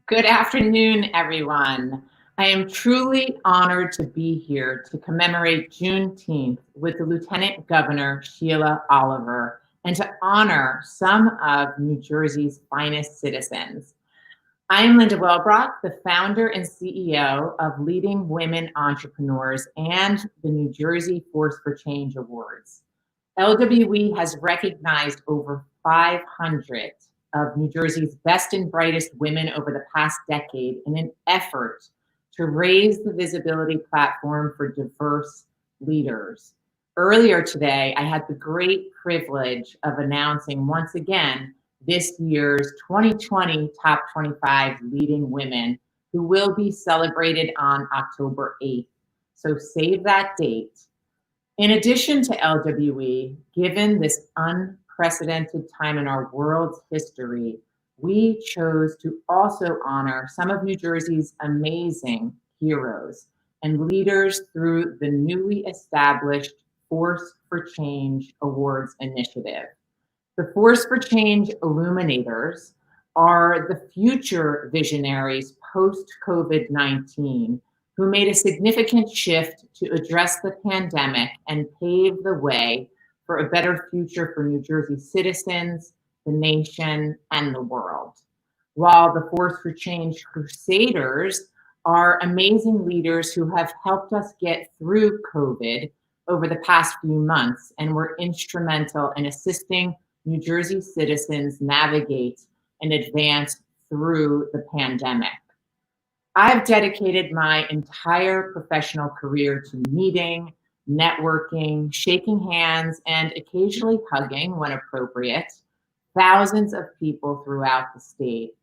Good afternoon, everyone. I am truly honored to be here to commemorate Juneteenth with the Lieutenant Governor, Sheila Oliver, and to honor some of New Jersey's finest citizens. I am Linda Welbrock, the founder and CEO of Leading Women Entrepreneurs and the New Jersey Force for Change Awards. LWE has recognized over 500 of New Jersey's best and brightest women over the past decade in an effort to raise the visibility platform for diverse leaders. Earlier today, I had the great privilege of announcing once again this year's 2020 Top 25 Leading Women, who will be celebrated on October 8th. So save that date. In addition to LWE, given this unprecedented time in our world's history, we chose to also honor some of New Jersey's amazing heroes and leaders through the newly established Force for Change Awards initiative. The Force for Change Illuminators are the future visionaries post-COVID-19 who made a significant shift to address the pandemic and pave the way for a better future for New Jersey citizens, the nation, and the world. While the Force for Change Crusaders are amazing leaders who have helped us get through COVID over the past few months and were instrumental in assisting New Jersey citizens navigate and advance through the pandemic. I've dedicated my entire professional career to meeting, networking, shaking hands, and occasionally hugging when appropriate, thousands of people throughout the state.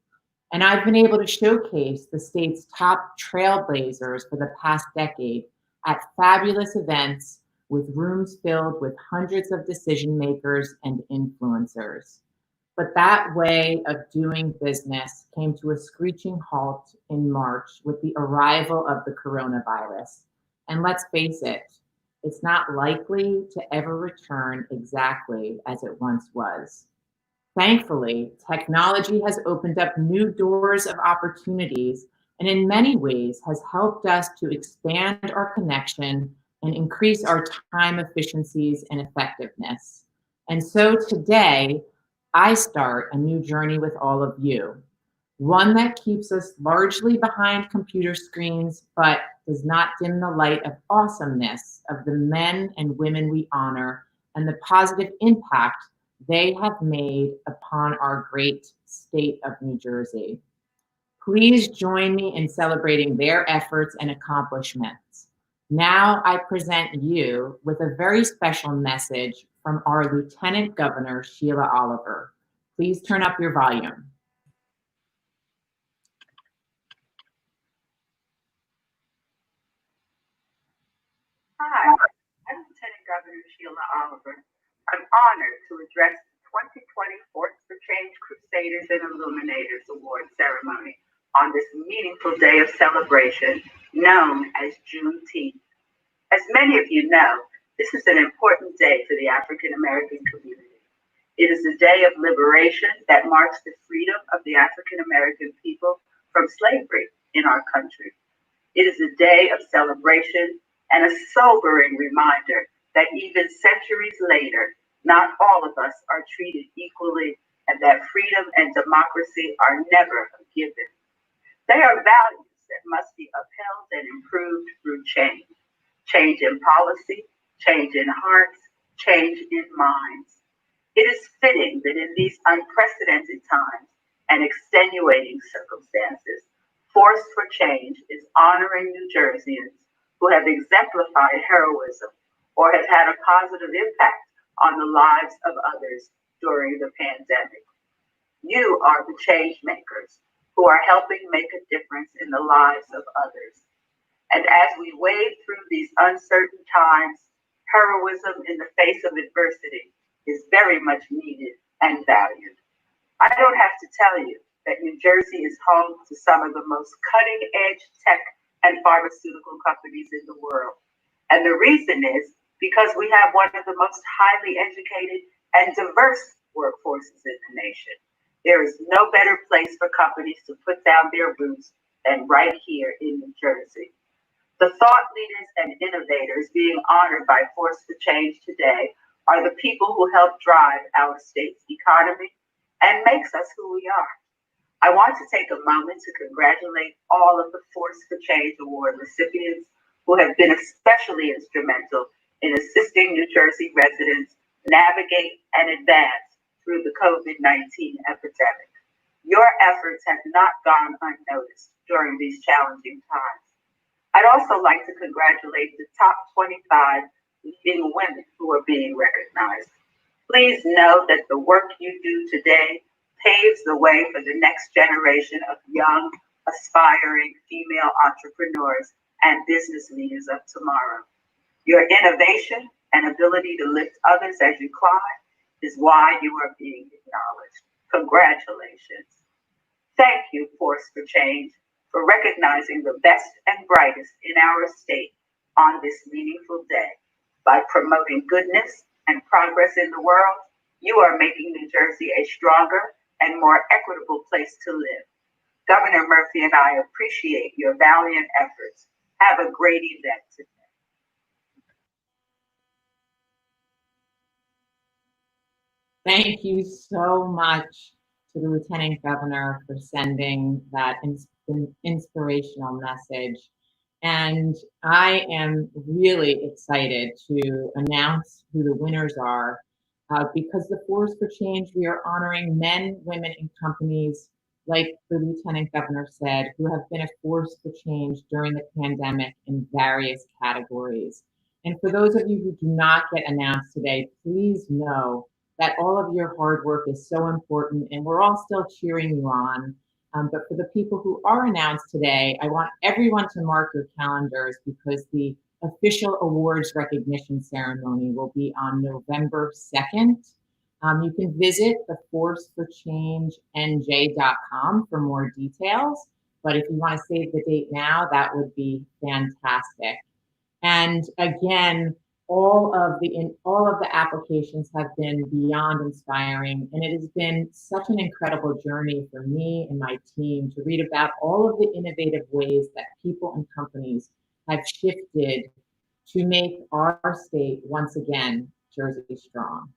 And I've been able to showcase the state's top trailblazers for the past decade at fabulous events with rooms filled with hundreds of decision makers and influencers. But that way of doing business came to a screeching halt in March with the arrival of the coronavirus. And let's face it, it's not likely to ever return exactly as it once was. Thankfully, technology has opened up new doors of opportunities and in many ways has helped us to expand our connection and increase our time efficiencies and effectiveness. And so today, I start a new journey with all of you, one that keeps us largely behind computer screens, but does not dim the light of awesomeness of the men and women we honor and the positive impact they have made upon our great state of New Jersey. Please join me in celebrating their efforts and accomplishments. Now I present you with a very special message from our Lieutenant Governor, Sheila Oliver. Please turn up your volume. Hi, I'm Lieutenant Governor Sheila Oliver. I'm honored to address the 2020 Force for Change Crusaders and Illuminators Award ceremony on this meaningful day of celebration known as Juneteenth. As many of you know, this is an important day for the African American community. It is a day of liberation that marks the freedom of the African American people from slavery in our country. It is a day of celebration and a sobering reminder that even centuries later, not all of us are treated equally and that freedom and democracy are never a given. They are values that must be upheld and improved through change. Change in policy, change in hearts, change in minds. It is fitting that in these unprecedented times and extenuating circumstances, Force for Change is honoring New Jerseyans who have exemplified heroism or have had a positive impact on the lives of others during the pandemic. You are the change makers who are helping make a difference in the lives of others. And as we wade through these uncertain times, heroism in the face of adversity is very much needed and valued. I don't have to tell you that New Jersey is home to some of the most cutting-edge tech and pharmaceutical companies in the world. And the reason is because we have one of the most highly educated and diverse workforces in the nation. There is no better place for companies to put down their roots than right here in New Jersey. The thought leaders and innovators being honored by Force for Change today are the people who help drive our state's economy and makes us who we are. I want to take a moment to congratulate all of the Force for Change Award recipients who have been especially instrumental in assisting New Jersey residents navigate and advance through the COVID-19 epidemic. Your efforts have not gone unnoticed during these challenging times. I'd also like to congratulate the top 25 leading women who are being recognized. Please know that the work you do today paves the way for the next generation of young, aspiring female entrepreneurs and business leaders of tomorrow. Your innovation and ability to lift others as you climb is why you are being acknowledged. Congratulations. Thank you, Force for Change, for recognizing the best and brightest in our state on this meaningful day. By promoting goodness and progress in the world, you are making New Jersey a stronger and more equitable place to live. Governor Murphy and I appreciate your valiant efforts. Have a great event today. Thank you so much to the Lieutenant Governor for sending that inspirational message. And I am really excited to announce who the winners are because the Force for Change, we are honoring men, women, and companies, like the Lieutenant Governor said, who have been a force for change during the pandemic in various categories. And for those of you who do not get announced today, please know that all of your hard work is so important and we're all still cheering you on. But for the people who are announced today, I want everyone to mark your calendars because the official awards recognition ceremony will be on November 2nd. You can visit the forceforchangenj.com for more details. But if you want to save the date now, that would be fantastic. And again, all of the applications have been beyond inspiring, and it has been such an incredible journey for me and my team to read about all of the innovative ways that people and companies have shifted to make our state once again Jersey strong.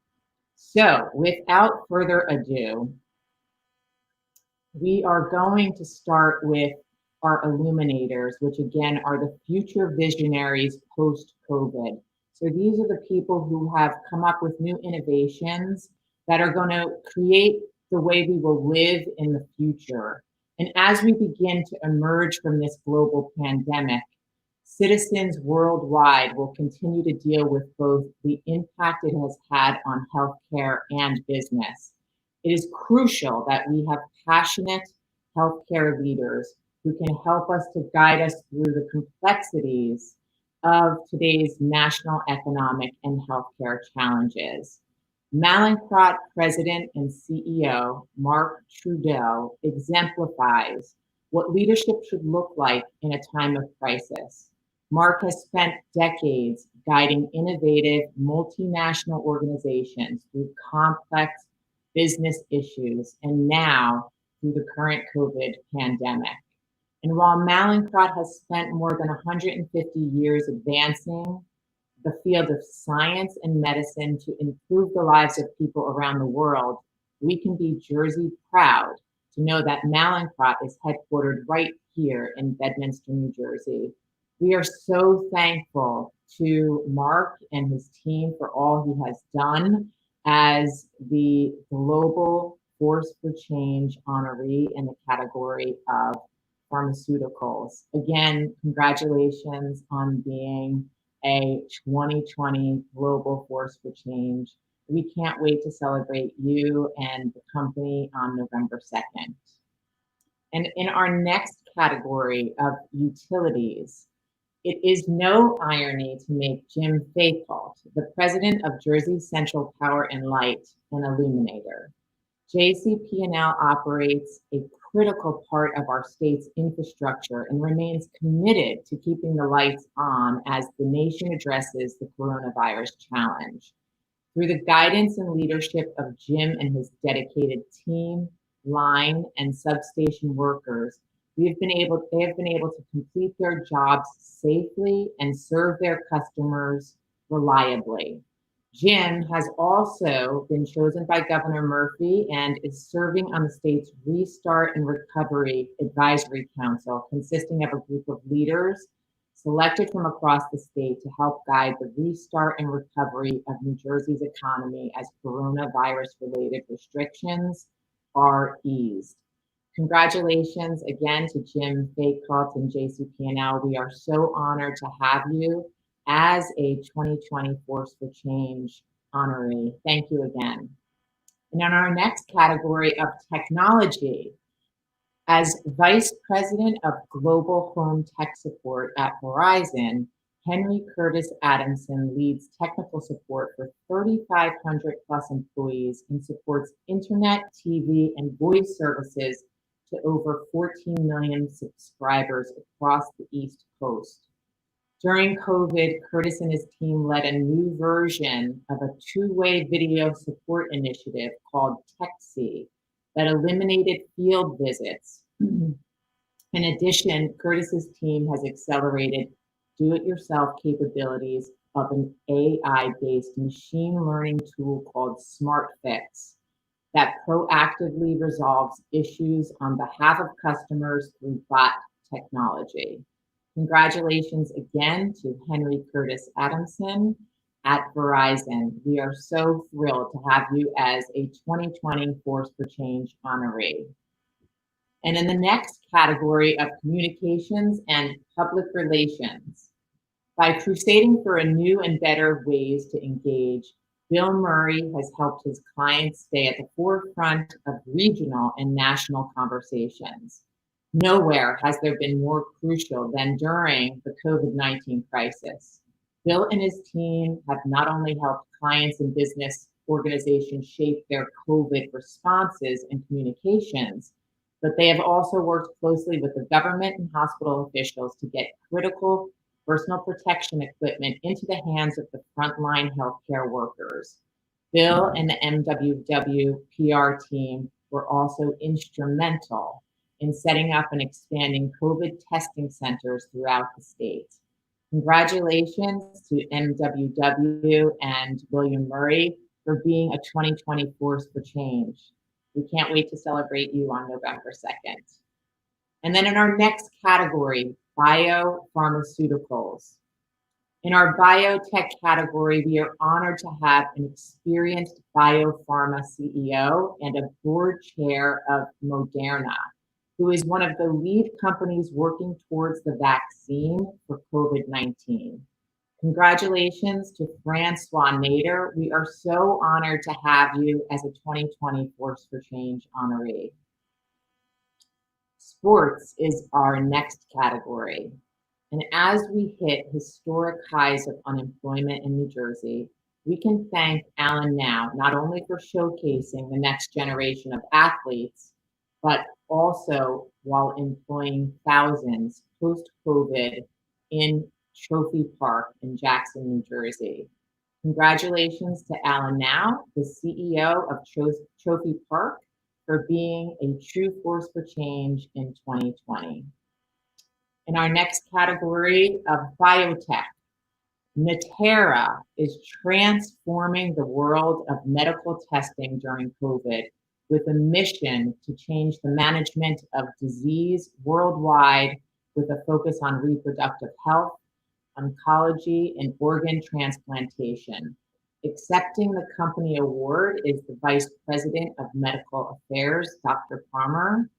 So without further ado, we are going to start with our Illuminators, which again are the future visionaries post-COVID. So these are the people who have come up with new innovations that are going to create the way we will live in the future. And as we begin to emerge from this global pandemic, citizens worldwide will continue to deal with both the impact it has had on healthcare and business. It is crucial that we have passionate healthcare leaders who can help us to guide us through the complexities of today's national economic and healthcare challenges. Mallinckrodt President and CEO Mark Trudeau exemplifies what leadership should look like in a time of crisis. Mark has spent decades guiding innovative multinational organizations through complex business issues and now through the current COVID pandemic. And while Mallinckrodt has spent more than 150 years advancing the field of science and medicine to improve the lives of people around the world, we can be Jersey proud to know that Mallinckrodt is headquartered right here in Bedminster, New Jersey. We are so thankful to Mark and his team for all he has done as the Global Force for Change honoree in the category of pharmaceuticals. Again, congratulations on being a 2020 Global Force for Change. We can't wait to celebrate you and the company on November 2nd. And in our next category of utilities, it is no irony to make Jim Faithful, the president of Jersey Central Power and Light, an Illuminator. JCP&L operates a critical part of our state's infrastructure and remains committed to keeping the lights on as the nation addresses the coronavirus challenge. Through the guidance and leadership of Jim and his dedicated team, line, and substation workers, they have been able to complete their jobs safely and serve their customers reliably. Jim has also been chosen by Governor Murphy and is serving on the state's Restart and Recovery Advisory Council, consisting of a group of leaders selected from across the state to help guide the restart and recovery of New Jersey's economy as coronavirus-related restrictions are eased. Congratulations again to Jim Faycult and JCP&L. We are so honored to have you as a 2020 Force for Change honoree. Thank you again. And in our next category of technology, as Vice President of Global Home Tech Support at Verizon, Henry Curtis Adamson leads technical support for 3,500 plus employees and supports internet, TV, and voice services to over 14 million subscribers across the East Coast. During COVID, Curtis and his team led a new version of a two-way video support initiative called TechC that eliminated field visits. In addition, Curtis's team has accelerated do-it-yourself capabilities of an AI-based machine learning tool called SmartFix that proactively resolves issues on behalf of customers through bot technology. Congratulations again to Henry Curtis Adamson at Verizon. We are so thrilled to have you as a 2020 Force for Change honoree. And in the next category of communications and public relations, by crusading for a new and better ways to engage, Bill Murray has helped his clients stay at the forefront of regional and national conversations. Nowhere has there been more crucial than during the COVID-19 crisis. Bill and his team have not only helped clients and business organizations shape their COVID responses and communications, but they have also worked closely with the government and hospital officials to get critical personal protection equipment into the hands of the frontline healthcare workers. Bill and the MWW PR team were also instrumental in setting up and expanding COVID testing centers throughout the state. Congratulations to MWW and William Murray for being a 2020 Force for Change. We can't wait to celebrate you on November 2nd. And then in our next category, biopharmaceuticals. In our biotech category, we are honored to have an experienced biopharma CEO and a board chair of Moderna, who is one of the lead companies working towards the vaccine for COVID-19. Congratulations to Francois Nader. We are so honored to have you as a 2020 Force for Change honoree. Sports is our next category. And as we hit historic highs of unemployment in New Jersey, we can thank Alan Now, not only for showcasing the next generation of athletes, but also while employing thousands post-COVID in Trophy Park in Jackson, New Jersey. Congratulations to Alan Now, the CEO of Trophy Park, for being a true force for change in 2020. In our next category of biotech, Natera is transforming the world of medical testing during COVID with a mission to change the management of disease worldwide with a focus on reproductive health, oncology, and organ transplantation. Accepting the company award is the Vice President of Medical Affairs, Dr. Palmer,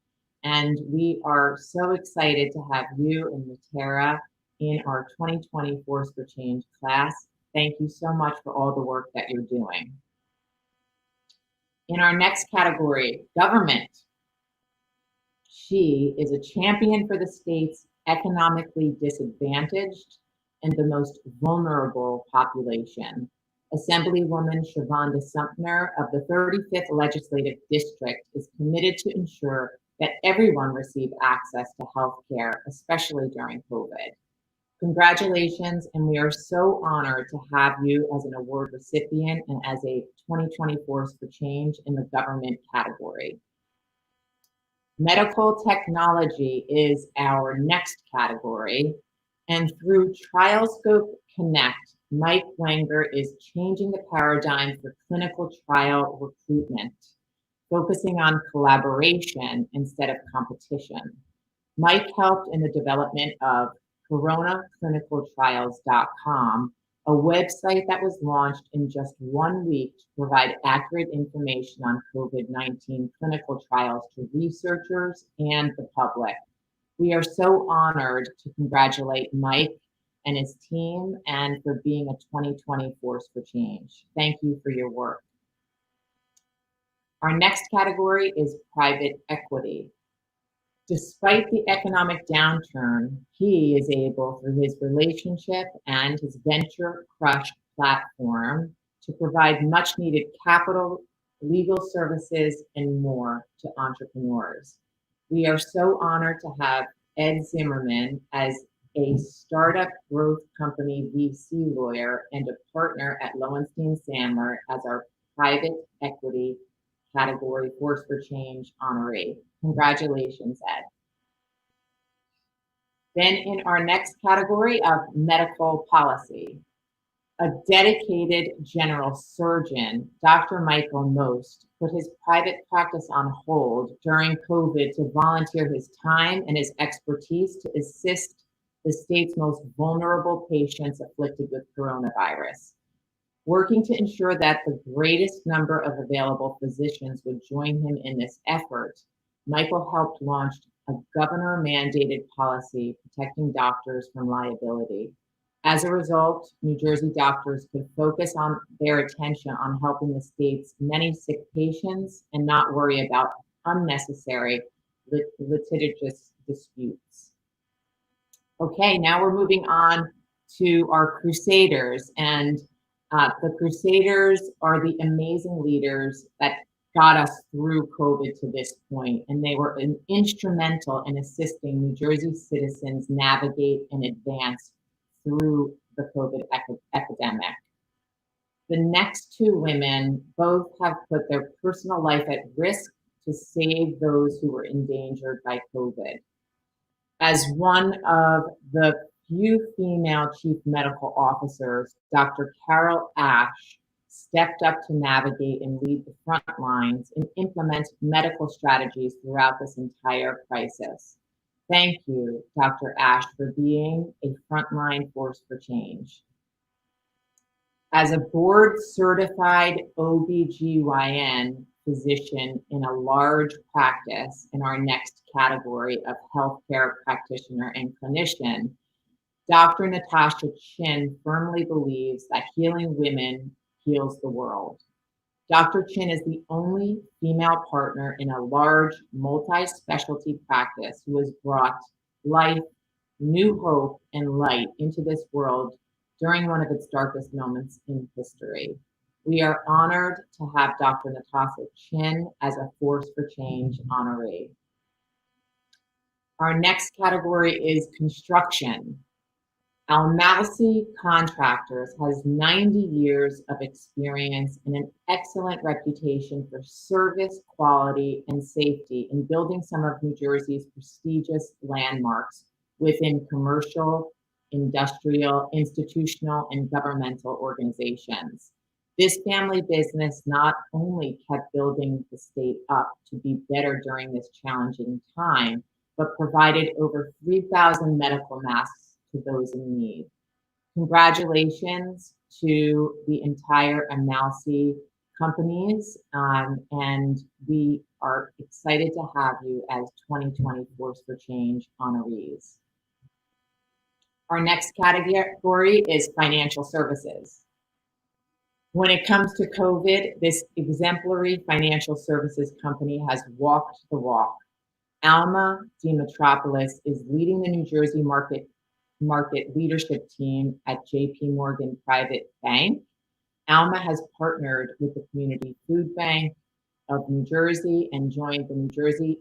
and we are so excited to have you and Natera in our 2020 Force for Change class. Thank you so much for all the work that you're doing. In our next category, government. She is a champion for the state's economically disadvantaged and the most vulnerable population. Assemblywoman Shavonda Sumner of the 35th Legislative District is committed to ensure that everyone receive access to health care, especially during COVID. Congratulations, and we are so honored to have you as an award recipient and as a 2020 Force for Change in the government category. Medical technology is our next category, and through TrialScope Connect, Mike Wenger is changing the paradigm for clinical trial recruitment, focusing on collaboration instead of competition. Mike helped in the development of coronaclinicaltrials.com, a website that was launched in just 1 week to provide accurate information on COVID-19 clinical trials to researchers and the public. We are so honored to congratulate Mike and his team and for being a 2020 force for change. Thank you for your work. Our next category is private equity. Despite the economic downturn, he is able, through his relationship and his Venture Crush platform, to provide much needed capital, legal services, and more to entrepreneurs. We are so honored to have Ed Zimmerman as a startup growth company VC lawyer and a partner at Lowenstein Sandler as our private equity category Force for Change honoree. Congratulations, Ed. Then in our next category of medical policy, a dedicated general surgeon, Dr. Michael Most, put his private practice on hold during COVID to volunteer his time and his expertise to assist the state's most vulnerable patients afflicted with coronavirus. Working to ensure that the greatest number of available physicians would join him in this effort, Michael helped launch a governor-mandated policy protecting doctors from liability. As a result, New Jersey doctors could focus on their attention on helping the state's many sick patients and not worry about unnecessary litigious disputes. Okay, now we're moving on to our Crusaders, and the Crusaders are the amazing leaders that got us through COVID to this point, and they were instrumental in assisting New Jersey citizens navigate and advance through the COVID epidemic. The next two women both have put their personal life at risk to save those who were endangered by COVID. As one of the few female chief medical officers, Dr. Carol Ash stepped up to navigate and lead the front lines and implement medical strategies throughout this entire crisis. Thank you, Dr. Ash, for being a frontline force for change. As a board-certified OBGYN physician in a large practice in our next category of healthcare practitioner and clinician, Dr. Natasha Chin firmly believes that healing women heals the world. Dr. Chin is the only female partner in a large multi-specialty practice who has brought life, new hope, and light into this world during one of its darkest moments in history. We are honored to have Dr. Natasha Chin as a Force for Change honoree. Our next category is construction. Almalsi Contractors has 90 years of experience and an excellent reputation for service, quality, and safety in building some of New Jersey's prestigious landmarks within commercial, industrial, institutional, and governmental organizations. This family business not only kept building the state up to be better during this challenging time, but provided over 3,000 medical masks to those in need. Congratulations to the entire Almalsi companies, and we are excited to have you as 2020 Force for Change honorees. Our next category is financial services. When it comes to COVID, this exemplary financial services company has walked the walk. Alma Dimitropoulos is leading the New Jersey market leadership team at JP Morgan Private Bank. Alma has partnered with the Community Food Bank of New Jersey and joined the New Jersey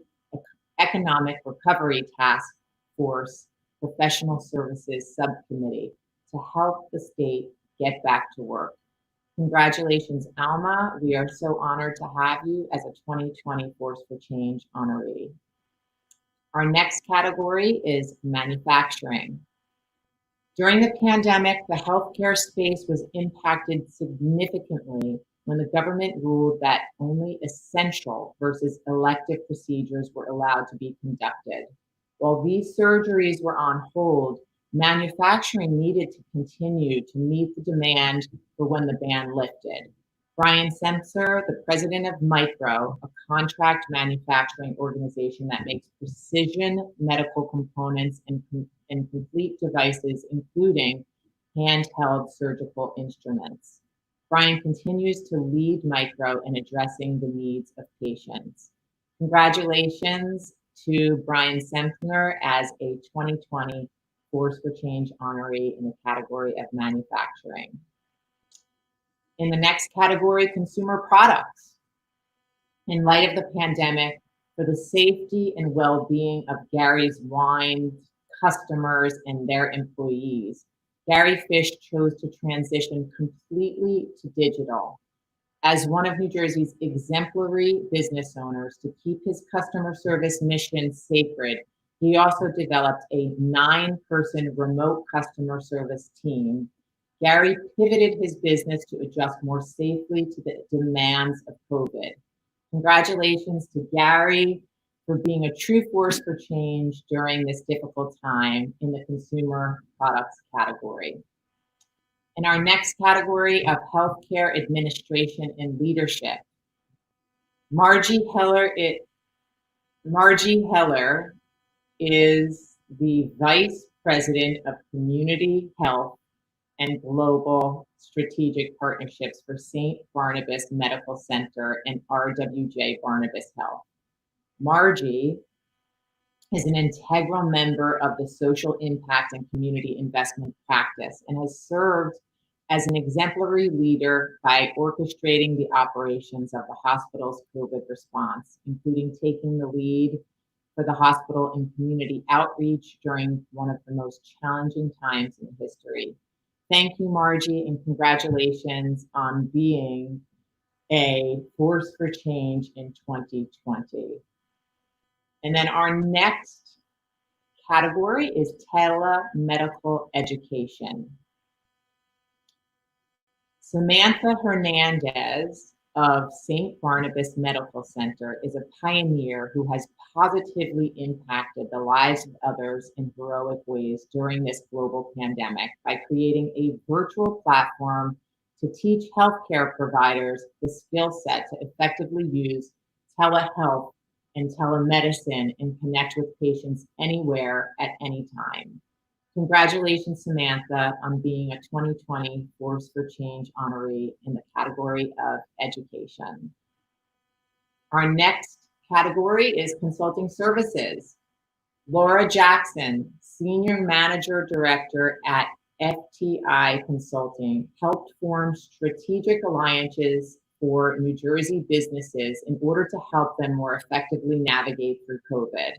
Economic Recovery Task Force Professional Services Subcommittee to help the state get back to work. Congratulations, Alma. We are so honored to have you as a 2020 Force for Change honoree. Our next category is manufacturing. During the pandemic, the healthcare space was impacted significantly when the government ruled that only essential versus elective procedures were allowed to be conducted. While these surgeries were on hold, manufacturing needed to continue to meet the demand for when the ban lifted. Brian Semser, the president of Micro, a contract manufacturing organization that makes precision medical components and complete devices, including handheld surgical instruments. Brian continues to lead Micro in addressing the needs of patients. Congratulations to Brian Semser as a 2020 Force for Change honoree in the category of manufacturing. In the next category, consumer products. In light of the pandemic, for the safety and well-being of Gary's wine customers and their employees, Gary Fish chose to transition completely to digital. As one of New Jersey's exemplary business owners, to keep his customer service mission sacred, he also developed a 9-person remote customer service team. Gary pivoted his business to adjust more safely to the demands of COVID. Congratulations to Gary for being a true force for change during this difficult time in the consumer products category. In our next category of healthcare administration and leadership, Margie Heller is the Vice President of Community Health and Global Strategic Partnerships for St. Barnabas Medical Center and RWJ Barnabas Health. Margie is an integral member of the social impact and community investment practice and has served as an exemplary leader by orchestrating the operations of the hospital's COVID response, including taking the lead for the hospital in community outreach during one of the most challenging times in history. Thank you, Margie, and congratulations on being a force for change in 2020. And then our next category is telemedical education. Samantha Hernandez of St. Barnabas Medical Center is a pioneer who has positively impacted the lives of others in heroic ways during this global pandemic by creating a virtual platform to teach healthcare providers the skill set to effectively use telehealth and telemedicine and connect with patients anywhere at any time. Congratulations, Samantha, on being a 2020 Force for Change honoree in the category of education. Our next category is consulting services. Laura Jackson, Senior Manager Director at FTI Consulting, helped form strategic alliances for New Jersey businesses in order to help them more effectively navigate through COVID.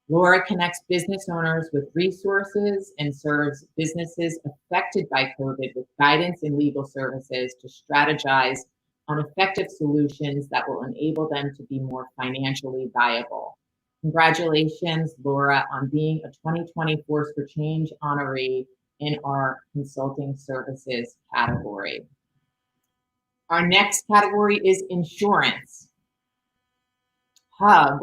Laura connects business owners with resources and serves businesses affected by COVID with guidance and legal services to strategize on effective solutions that will enable them to be more financially viable. Congratulations, Laura, on being a 2020 Force for Change honoree in our consulting services category. Our next category is insurance. Hub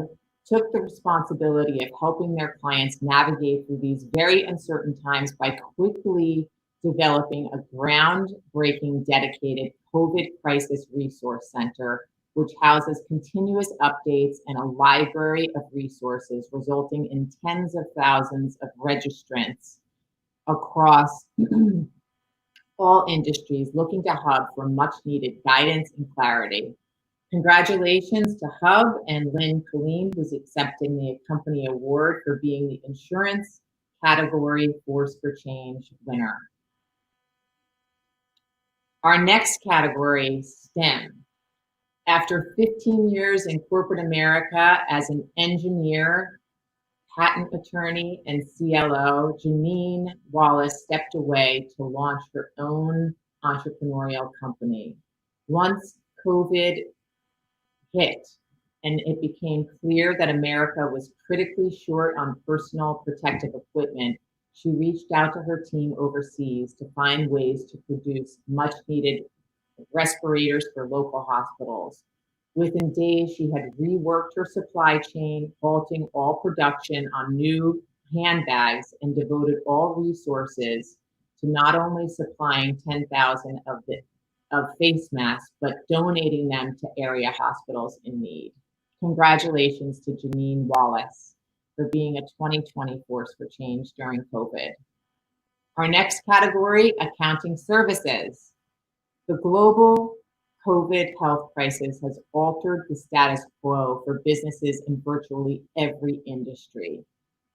took the responsibility of helping their clients navigate through these very uncertain times by quickly developing a groundbreaking dedicated COVID crisis resource center, which houses continuous updates and a library of resources, resulting in tens of thousands of registrants across all industries looking to Hub for much needed guidance and clarity. Congratulations to Hub and Lynn Colleen, who's accepting the company award for being the insurance category Force for Change winner. Our next category, STEM. After 15 years in corporate America as an engineer, patent attorney, and CLO, Janine Wallace stepped away to launch her own entrepreneurial company. Once COVID hit and it became clear that America was critically short on personal protective equipment, she reached out to her team overseas to find ways to produce much needed respirators for local hospitals. Within days, she had reworked her supply chain, halting all production on new handbags, and devoted all resources to not only supplying 10,000 of face masks, but donating them to area hospitals in need. Congratulations to Janine Wallace for being a 2020 force for change during COVID. Our next category, accounting services. The global COVID health crisis has altered the status quo for businesses in virtually every industry.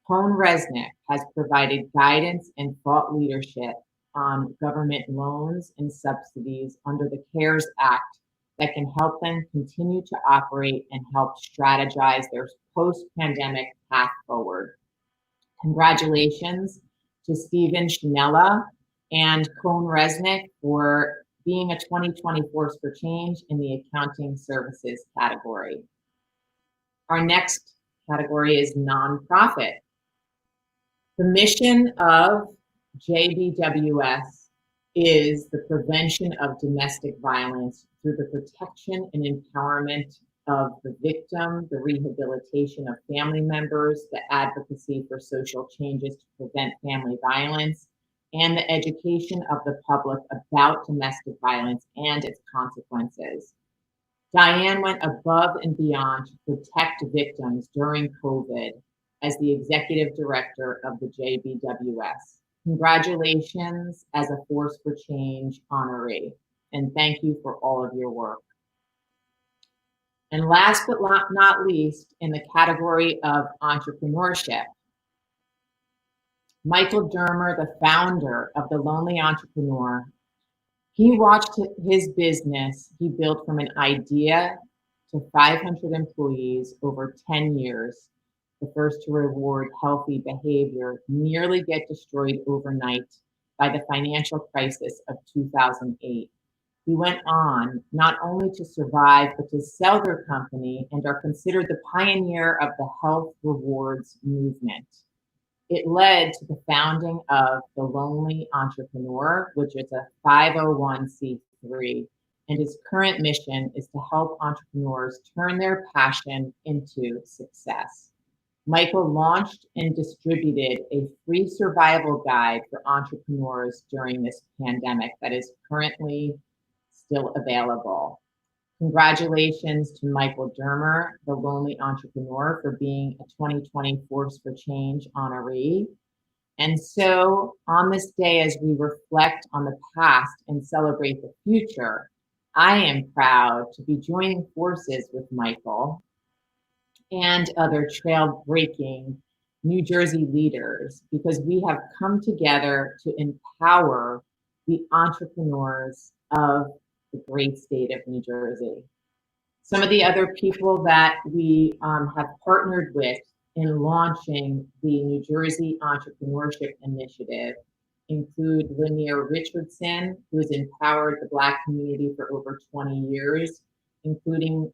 Hone Resnick has provided guidance and thought leadership on government loans and subsidies under the CARES Act that can help them continue to operate and help strategize their post-pandemic path forward. Congratulations to Stephen Schinella and Hone Resnick for being a 2020 force for change in the accounting services category. Our next category is nonprofit. The mission of JBWS is the prevention of domestic violence through the protection and empowerment of the victim, the rehabilitation of family members, the advocacy for social changes to prevent family violence, and the education of the public about domestic violence and its consequences. Diane went above and beyond to protect victims during COVID as the executive director of the JBWS. Congratulations as a Force for Change honoree, and thank you for all of your work. And last but not least, in the category of entrepreneurship, Michael Dermer, the founder of The Lonely Entrepreneur, he watched his business he built from an idea to 500 employees over 10 years, the first to reward healthy behavior, nearly get destroyed overnight by the financial crisis of 2008. He went on not only to survive, but to sell their company and are considered the pioneer of the health rewards movement. It led to the founding of The Lonely Entrepreneur, which is a 501c3, and his current mission is to help entrepreneurs turn their passion into success. Michael launched and distributed a free survival guide for entrepreneurs during this pandemic that is currently still available. Congratulations to Michael Dermer, the Lonely Entrepreneur, for being a 2020 Force for Change honoree. And so on this day, as we reflect on the past and celebrate the future, I am proud to be joining forces with Michael and other trailbreaking New Jersey leaders, because we have come together to empower the entrepreneurs of the great state of New Jersey. Some of the other people that we have partnered with in launching the New Jersey Entrepreneurship Initiative include Lanier Richardson, who has empowered the Black community for over 20 years, including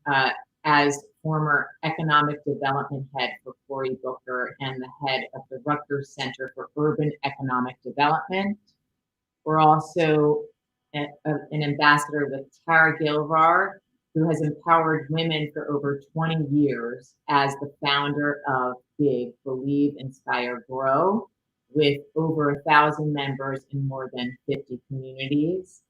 as former economic development head for Cory Booker and the head of the Rutgers Center for Urban Economic Development. We're also an ambassador with Tara Gilvar, who has empowered women for over 20 years as the founder of Big Believe, Inspire, Grow, with over 1,000 members in more than 50 communities.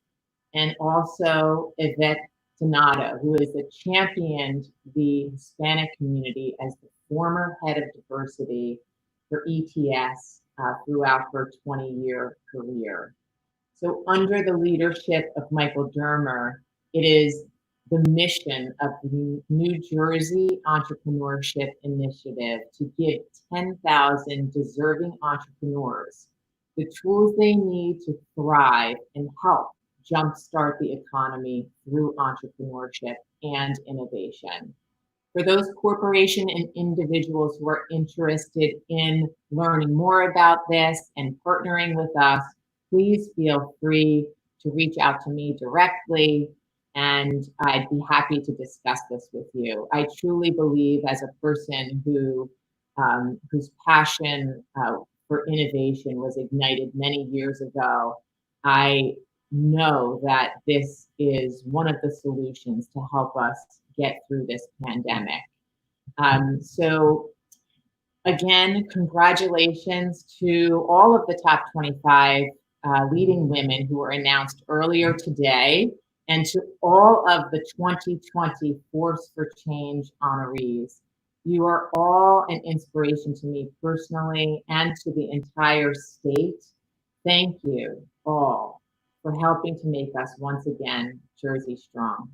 And also Yvette Donato, who has championed the Hispanic community as the former head of diversity for ETS throughout her 20-year career. So under the leadership of Michael Dermer, it is the mission of the New Jersey Entrepreneurship Initiative to give 10,000 deserving entrepreneurs the tools they need to thrive and help jumpstart the economy through entrepreneurship and innovation. For those corporations and individuals who are interested in learning more about this and partnering with us, please feel free to reach out to me directly. and I'd be happy to discuss this with you. I truly believe, as a person whose passion for innovation was ignited many years ago, I know that this is one of the solutions to help us get through this pandemic. So again, congratulations to all of the top 25 leading women who were announced earlier today, and to all of the 2020 Force for Change honorees. You are all an inspiration to me personally and to the entire state. Thank you all for helping to make us once again Jersey strong.